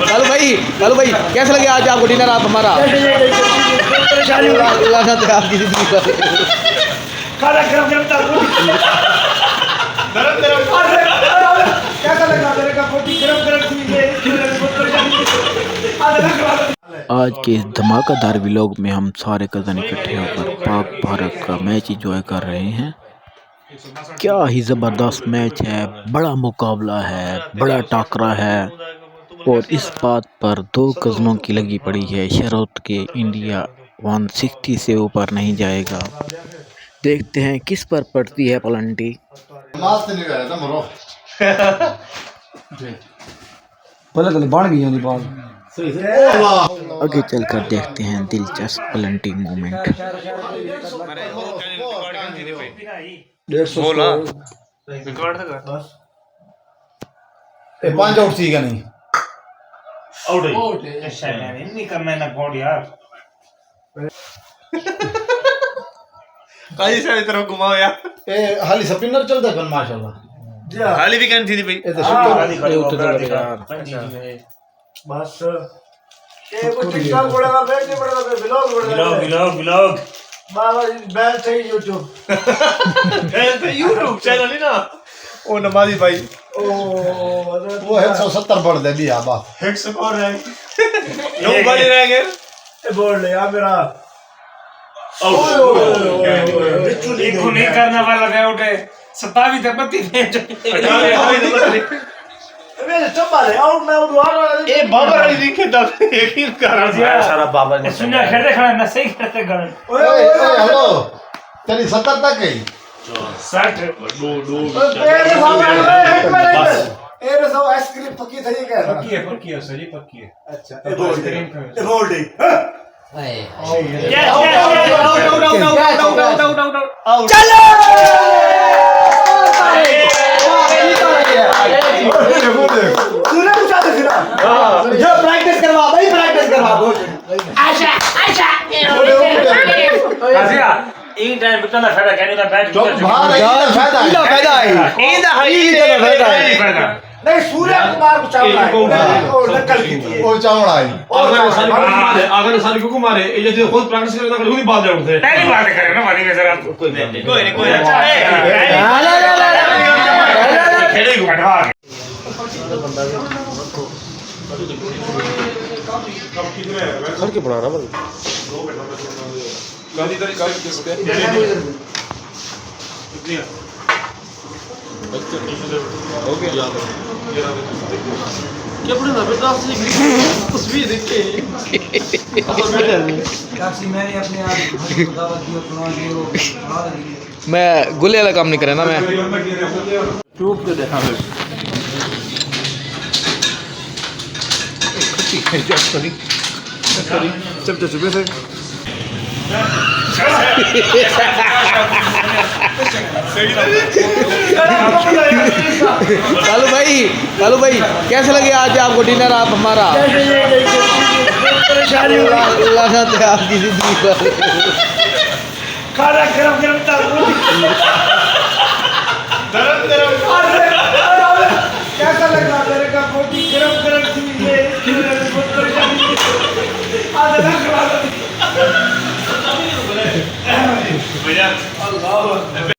कालू भाई कैसे लगे आज आपको डिनर आप हमारा? आपकी आज के इस धमाकेदार व्लॉग में हम सारे कज़न इकट्ठे होकर पाक भारत का मैच एंजॉय कर रहे हैं। क्या ही ज़बरदस्त मैच है, बड़ा मुकाबला है, बड़ा टाकरा है और इस बात पर दो कज़नों की लगी पड़ी है शर्त के इंडिया 160 से ऊपर नहीं जाएगा। देखते हैं किस पर पड़ती है पलंटी। आगे चलकर देखते हैं दिलचस्प पलंटी मूवमेंट। 5 आउट सीगा नहीं आउट नहीं करना ना गॉड यार काजी सारी तरफ घुमाओ यार। ए हाली स्पिनर चलता है माशाल्लाह। हाली भी कहनी थी भाई ए तो बस ये वो टिकटॉक बोलेगा बैठ नहीं पड़ेगा व्लॉग बाबा बैल सही यूट्यूब पे यूट्यूब चैनल ही ना ओ नमाजी भाई वो 170 बढ़ दे दिया बस 100 और है लोग बड़े रह गए बोल ले यार मेरा देखो नहीं करने वाला गया उठे 27 तक 32 मेरे चप्पल आउट में आउट आ ए बाबर अली दिखे दा यकीन कर सारा बाबा ने सुनिया खेलते खड़ा ना सही करते गण ओए हेलो चली 70 तक गई 60 मेरे सामने ए सब आइसक्रीम पक्की थी क्या पक्की है सही पक्की है। अच्छा ए बोल दे प्रैक्टिस करवा भाई प्रैक्टिस करवा आशा एक टाइम बिकना फायदा कहने का बैठ फायदा है नहीं सूर्य कुमार को चावल है नकल की थी वो चावल आई अगर साल को मारे ये जो खुद प्रैक्टिस करे तो खुद ही बात उठते पहली बात करे ना मानी में जरा कोई नहीं खेले को कटवा घर के बना रहा गांधी तारीख का किसके हो गया क्या पढ़े ना बेटा आपसे तस्वीर देख के काशी मैंने अपने आप दावत दी और सुना दी और मैं गुले वाला काम नहीं करे ना मैं ट्यूब पे देखा मैं चलते सुबह से कालू भाई कैसे लगे आज आपको डिनर आप हमारा? आपकी जिंदगी खाना गरम